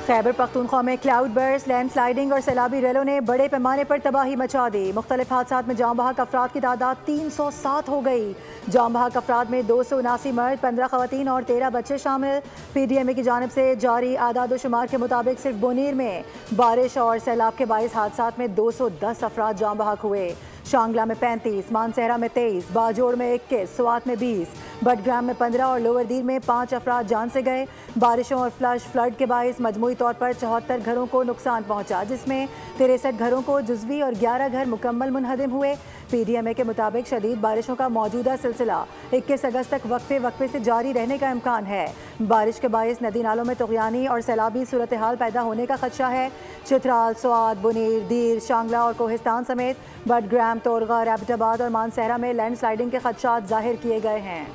खैबर पख्तूनख्वा में cloud burst, land sliding और सैलाबी रेलों ने बड़े पैमाने पर तबाही मचा दी। मुख्तलिफ हादसात में जाम बहक अफराद की तादाद 307 हो गई। जाम बहक अफराद में 279 मर्द, 15 खवातीन और 13 बच्चे शामिल। PDMA की जानिब से जारी आदाद शुमार के मुताबिक सिर्फ बोनीर में बारिश और सैलाब के बाइस हादसात में 210 अफराद जाम बहक हुए। शांगला में 35, मानसहरा में 23, बाजोड़ में 21, स्वात में 20, बडग्राम में 15 और लोअर दीर में 5 अफराद जान से गए। बारिशों और फ्लड के बाइस मजमूई तौर पर 74 घरों को नुकसान पहुंचा, जिसमें 63 घरों को जुज़वी और 11 घर मुकम्मल मुनहदिम हुए। PDMA के मुताबिक शदीद बारिशों का मौजूदा सिलसिला 21 अगस्त तक वक्फे से जारी रहने का इम्कान है। बारिश के बाइस नदी नालों में तुग़यानी और सैलाबी सूरत हाल पैदा होने का खदशा है। चित्राल, स्वात, बुनीर, दीर, शांगला और कोहिस्तान समेत बडग्राम, तोरगा, रैबटाबाद और मानसहरा में लैंड स्लाइडिंग के खदशात जाहिर किए गए हैं।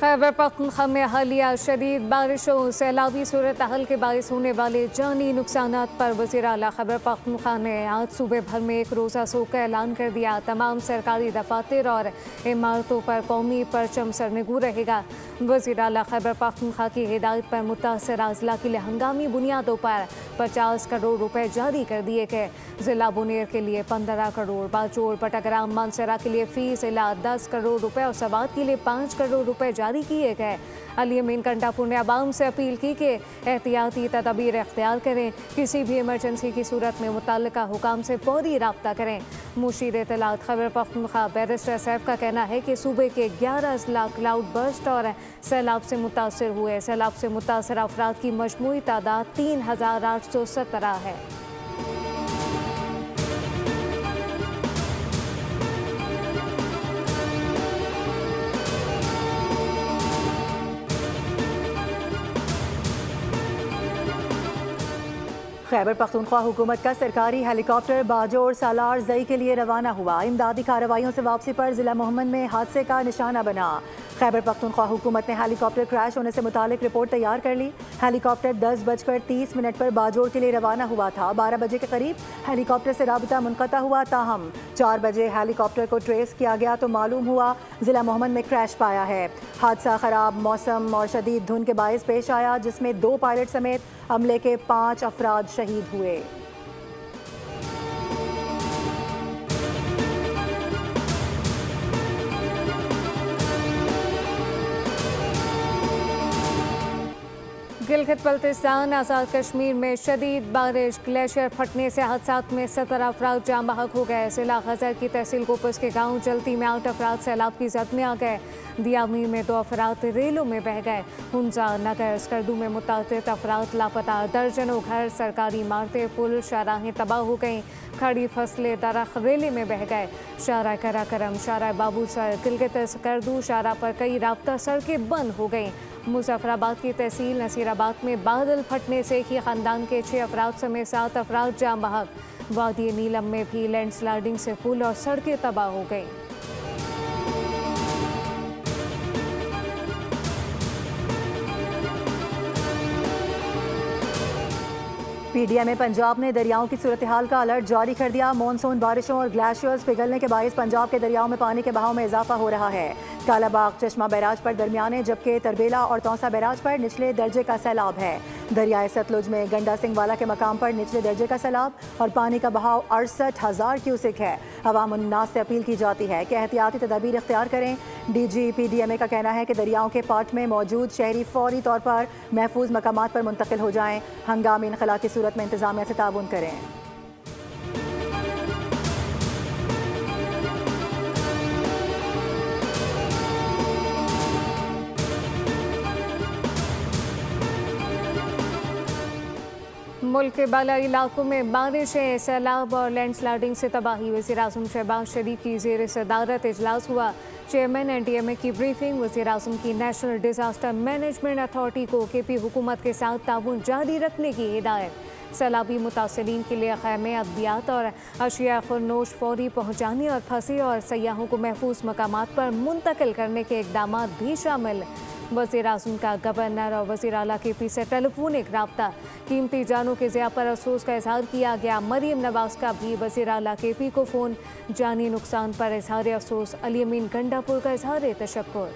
खैबर पख्तूनख्वा में हालिया शदीद बारिशों सैलाबी सूरत हाल के बायस होने वाले जानी नुकसानात पर वज़ीर आला खैबर पख्तूनख्वा ने आज सूबे भर में एक रोज़ा सोग का ऐलान कर दिया। तमाम सरकारी दफातर और इमारतों पर कौमी परचम सरनगू रहेगा। वज़ीर आला खैबर पख्तूनख्वा की हिदायत पर मुतासर अजला के लिए हंगामी बुनियादों पर 50 करोड़ रुपए जारी कर दिए गए। ज़िला बुनेर के लिए 15 करोड़, बाजोड़, पटाग्राम, मानसरा के लिए फ़ी ज़िला 10 करोड़ रुपए और सवात के लिए 5 करोड़ रुपए जारी किए गए। अली अमीन कंडापुर ने अवाम से अपील की कि एहतियाती तदबीर इख्तियार करें, किसी भी इमरजेंसी की सूरत में मुतल्लिका हुकाम से फौरी रब्ता करें। मुशीर इत्तलात खैबर पख्तूनख्वा बैरिस्टर सैफ का कहना है कि सूबे के 11 अजला क्लाउड बर्स्ट और सैलाब से मुतासर हुए। सैलाब से मुतासर अफराद की मजमूई तादाद 3817 है। खैबर पख्तूनख्वा हुकूमत का सरकारी हेलीकॉप्टर बाजोड़, सालार, जई के लिए रवाना हुआ। इमदादी कार्रवाइयों से वापसी पर जिला मोहम्मद में हादसे का निशाना बना। खैबर पख्तूनख्वा हुकूमत ने हेलीकॉप्टर क्रैश होने से मुतालिक रिपोर्ट तैयार कर ली। हेलीकॉप्टर 10:30 पर बाजोड़ के लिए रवाना हुआ था। 12 बजे के करीब हेलीकॉप्टर से राबता मुनक़ता हुआ, ताहम 4 बजे हेलीकॉप्टर को ट्रेस किया गया तो मालूम हुआ जिला मोहम्मद में क्रैश पाया है। हादसा ख़राब मौसम और शदीद धुंध के बायस पेश आया, जिसमें 2 पायलट समेत अमले के 5 अफराद शहीद हुए। गिलगित बल्तिस्तान आज़ाद कश्मीर में शदीद बारिश, ग्लेशियर फटने से हादसात में 17 अफराद जाम बहक हो गए। जिला गजर की तहसील कोपस के गांव जलती में 8 अफराद सैलाब की जद में आ गए। दियामी में 2 अफराद रेलों में बह गए। हुंजा, नगर, स्कर्दू में मुतादिद अफराद लापता। दर्जनों घर, सरकारी इमारतें, पुल, शाहराहें तबाह हो गईं। खड़ी फसलें, दरख्त रेले में बह गए। शारा कराकरम, शारा बाबूसर, गिलगित स्कर्दू शारा पर कई राब्ता सड़कें बंद हो गईं। मुजफ्फराबाद की तहसील नसीराबाद में बादल फटने से एक ही ख़ानदान के 6 अफराद समेत 7 अफराद जाम बहक। वादी नीलम में भी लैंड स्लाइडिंग से पुल और सड़कें तबाह हो गईं। PDMA पंजाब ने दरियाओं की सूरत हाल का अलर्ट जारी कर दिया। मानसून बारिशों और ग्लेशियर्स पिघलने के बायस पंजाब के दरियाओं में पानी के बहाव में इजाफा हो रहा है। कालाबाग, चश्मा बैराज पर दरमियाने, जबकि तरबेला और तौसा बैराज पर निचले दर्जे का सैलाब है। दरियाए सतलुज में गंडा सिंह वाला के मकाम पर निचले दर्जे का सैलाब और पानी का बहाव 68,000 क्यूसिक है। अवाम उन्नास से अपील की जाती है कि एहतियाती तदाबीर इख्तियार करें। DG PDMA का कहना है कि दरियाओं के पाट में मौजूद शहरी फौरी तौर पर महफूज मकामात पर मुंतकिल हो जाएं। हंगामी इनखला की सूरत में इंतजामिया से ताउन करें। मुल्क के बालाई इलाकों में बारिशें, सैलाब और लैंड स्लाइडिंग से तबाही। वज़ीर-ए-आज़म शहबाज शरीफ की ज़ेर सदारत इजलास हुआ। चेयरमैन NDMA की ब्रीफिंग। वज़ीर-ए-आज़म की नेशनल डिज़ास्टर मैनेजमेंट अथॉरिटी को KP हुकूमत के साथ ताउन जारी रखने की हिदायत। सैलाबी मुतासरीन के लिए खैमे, अद्वियात और अशिया खुरनोश फौरी पहुँचाने और फंसे और सयाहों को महफूज मकामात पर मुंतकिल करने के इकदाम भी शामिल। वज़ीर आज़म का गवर्नर और वज़ीर आला KP से टेलीफोनिक रब्ता। कीमती जानों के ज़िया पर अफसोस का इजहार किया गया। मरीम नवाज का भी वज़ीर आला KP को फ़ोन। जानी नुकसान पर इजहार अफसोस। अली अमीन गंडापुर का इजहार तशक्कुर।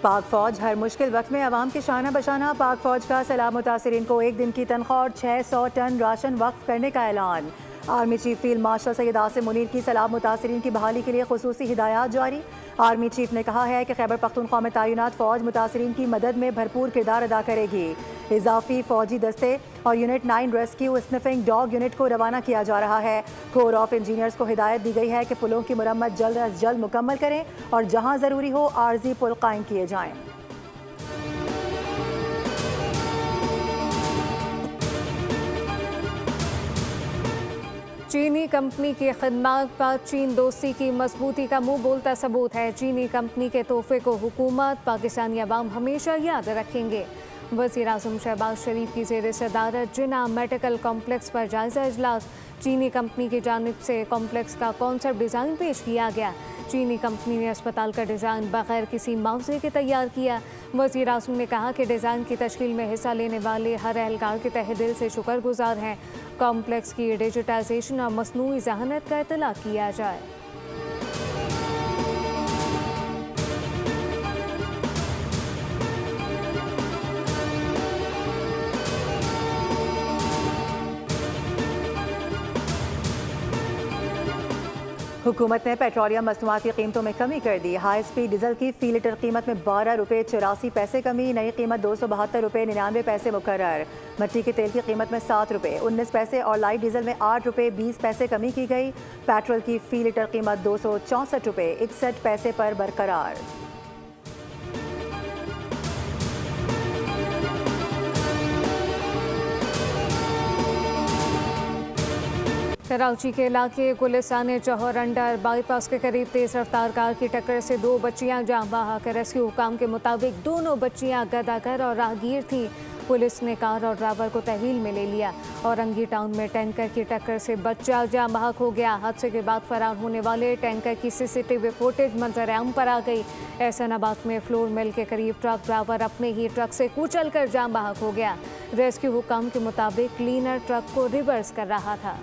पाक फौज हर मुश्किल वक्त में अवाम के शाना बशाना। पाक फौज का सैलाब मुतासरीन को 1 दिन की तनख्वाह और 600 टन राशन वक्फ करने का ऐलान। Army chief field marshal Syed Asim Munir की सैलाब मुतासरीन की बहाली के लिए खुसूसी हिदायत जारी। आर्मी चीफ ने कहा है कि खैबर पख्तूनख्वा में तैनात फौज मुतासरीन की मदद में भरपूर किरदार अदा करेगी। इजाफी फौजी दस्ते और unit 9 rescue sniffing dog unit को रवाना किया जा रहा है। कोर ऑफ इंजीनियर्स को हिदायत दी गई है कि पुलों की मुरम्मत जल्द अज जल्द मुकम्मल करें और जहां ज़रूरी हो आर्जी पुल कायम किए जाएं। चीनी कंपनी की खिदमत पर चीन दोस्ती की मजबूती का मुंह बोलता सबूत है। चीनी कंपनी के तोहफे को हुकूमत पाकिस्तानी अवाम हमेशा याद रखेंगे। वज़ीर आज़म शहबाज शरीफ की ज़ेर सदारत जिन्ना मेडिकल कॉम्प्लेक्स पर जायज़ा इजलास। चीनी कंपनी की जानिब से कॉम्प्लेक्स का कॉन्सेप्ट डिज़ाइन पेश किया गया। चीनी कंपनी ने अस्पताल का डिज़ाइन बगैर किसी मुआवजे के तैयार किया। वज़ीर आज़म ने कहा कि डिज़ाइन की तश्कील में हिस्सा लेने वाले हर एहलकार के तहे दिल से शुक्रगुजार हैं। कॉम्प्लेक्स की डिजिटाइजेशन और मसनूई ज़हानत का इतला किया जाए। हुकूमत ने पेट्रोलियम मसनूआत की कीमतों में कमी कर दी। हाई स्पीड डीजल की फ़ी लीटर कीमत में 12 रुपये 84 पैसे कमी। नई कीमत 272 रुपये 99 पैसे मुकर्रर। मिट्टी के तेल की कीमत में 7 रुपये 19 पैसे और लाइट डीजल में 8 रुपये 20 पैसे कमी की गई। पेट्रोल की फ़ी लीटर कीमत 264 रुपये 61 पैसे पर बरकरार। कराची के इलाके गुलिस्तान जौहर अंडर बाईपास के करीब तेज रफ्तार कार की टक्कर से 2 बच्चियां जाँ बहक। रेस्क्यू हुकाम के मुताबिक दोनों बच्चियां गदागर और राहगीर थीं। पुलिस ने कार और ड्राइवर को तहवील में ले लिया। औरंगी टाउन में टैंकर की टक्कर से बच्चा जाँ बहक हो गया। हादसे के बाद फरार होने वाले टैंकर की CCTV फुटेज मंजर आम पर आ गई। एहसनाबाद में फ्लोर मिल के करीब ट्रक ड्राइवर अपने ही ट्रक से कुचल कर जाँ बहक हो गया। रेस्क्यू हुकाम के मुताबिक क्लीनर ट्रक को रिवर्स कर रहा था।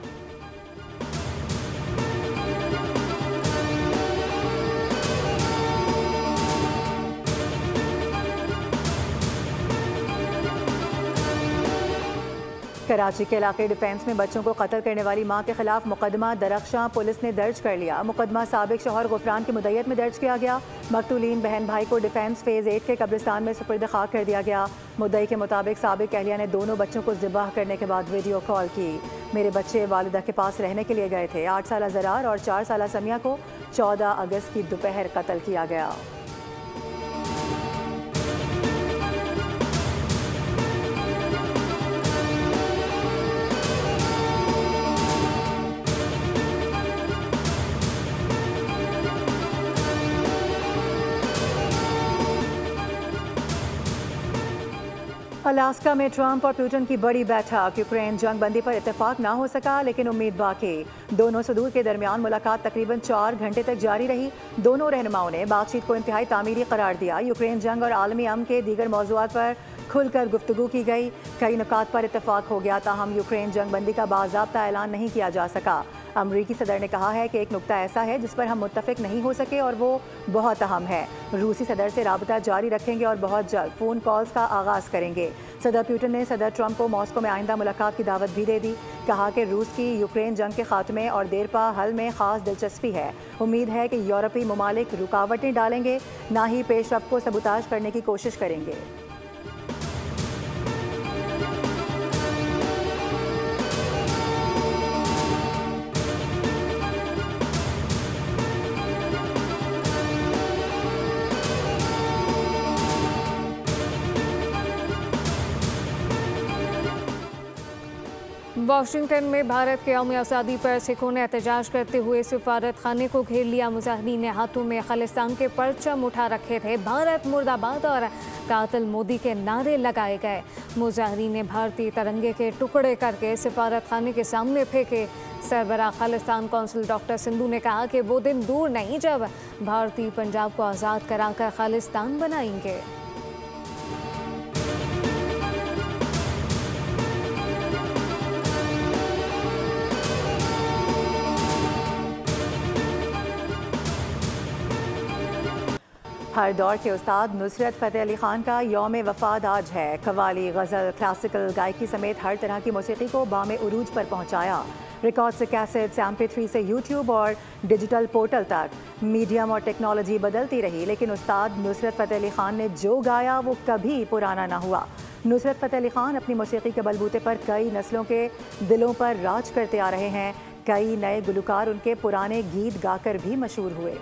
कराची के इलाके डिफेंस में बच्चों को कत्ल करने वाली मां के खिलाफ मुकदमा दरख्शां पुलिस ने दर्ज कर लिया। मुकदमा साबिक शौहर गुफरान की मुद्दत में दर्ज किया गया। मकतूलीन बहन भाई को डिफेंस फेज़ 8 के कब्रिस्तान में सुपुर्द खाक कर दिया गया। मुद्दई के मुताबिक साबिक अहलिया ने दोनों बच्चों को ज़िबाह करने के बाद वीडियो कॉल की। मेरे बच्चे वालिदा के पास रहने के लिए गए थे। 8 साला ज़रार और 4 साला समिया को 14 अगस्त की दोपहर कत्ल किया गया। अलास्का में ट्रंप और पुतिन की बड़ी बैठक। यूक्रेन जंग बंदी पर इत्तेफाक ना हो सका लेकिन उम्मीद बाकी। दोनों सदूर के दरमियान मुलाकात तकरीबन 4 घंटे तक जारी रही। दोनों रहनुमाओं ने बातचीत को इंतहाई तामीरी करार दिया। यूक्रेन जंग और आलमी अमन के दीगर मौज़ूआत पर खुलकर गुफ्तगू की गई। कई नुकात पर इत्तेफाक हो गया। ताहम यूक्रेन जंग बंदी का बाज़ाब्ता ऐलान नहीं किया जा सका। अमरीकी सदर ने कहा है कि एक नुक्ता ऐसा है जिस पर हम मुत्तफिक नहीं हो सके और वो बहुत अहम है। रूसी सदर से राबता जारी रखेंगे और बहुत जल्द फ़ोन कॉल्स का आगाज़ करेंगे। सदर पुतिन ने सदर ट्रंप को मॉस्को में आइंदा मुलाकात की दावत भी दे दी। कहा कि रूस की यूक्रेन जंग के खात्मे और देरपा हल में ख़ास दिलचस्पी है। उम्मीद है कि यूरोपीय ममालिक रुकावटें डालेंगे, ना ही पेशरफ्त को सबूताज करने की कोशिश करेंगे। वाशिंगटन में भारत के यौम आज़ादी पर सिखों ने एहतजाज करते हुए सिफारत खाने को घेर लिया। मुजाहिदीन ने हाथों में खालिस्तान के परचम उठा रखे थे। भारत मुर्दाबाद और कातिल मोदी के नारे लगाए गए। मुजाहिदीन ने भारतीय तिरंगे के टुकड़े करके सिफारत खाने के सामने फेंके। सरबराह खालिस्तान कौंसिल डॉक्टर सिंधु ने कहा कि वो दिन दूर नहीं जब भारतीय पंजाब को आज़ाद कराकर खालिस्तान बनाएंगे। हर दौर के उस्ताद नुसरत फ़तेह अली ख़ान का यौम वफ़ात आज है। कव्वाली, गज़ल, क्लासिकल गायकी समेत हर तरह की मौसीक़ी को बामे उरूज पर पहुँचाया। रिकॉर्ड से कैसेट से MP3 से YouTube और डिजिटल पोर्टल तक मीडियम और टेक्नोलॉजी बदलती रही, लेकिन उस्ताद नुसरत फ़तेह अली ख़ान ने जो गाया वो कभी पुराना ना हुआ। नुसरत फ़तेह अली ख़ान अपनी मौसीक़ी के बलबूते पर कई नस्लों के दिलों पर राज करते आ रहे हैं। कई नए गुलकार उनके पुराने गीत गाकर भी मशहूर हुए।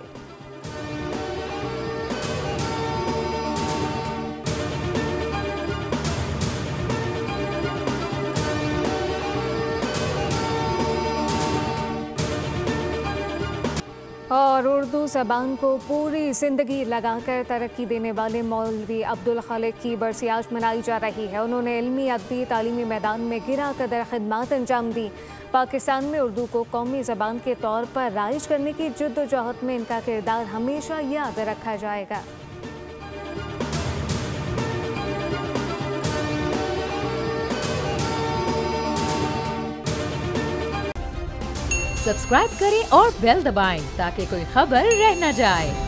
और उर्दू ज़बान को पूरी ज़िंदगी लगाकर तरक्की देने वाले मौलवी अब्दुल खालिक की बरसी आज मनाई जा रही है। उन्होंने इल्मी, अदबी, तालीमी मैदान में गिरा कदर खिदमत अंजाम दी। पाकिस्तान में उर्दू को कौमी ज़बान के तौर पर राइज करने की जद्दोजहद में इनका किरदार हमेशा याद रखा जाएगा। सब्सक्राइब करें और बेल दबाएं ताकि कोई खबर रह न जाए।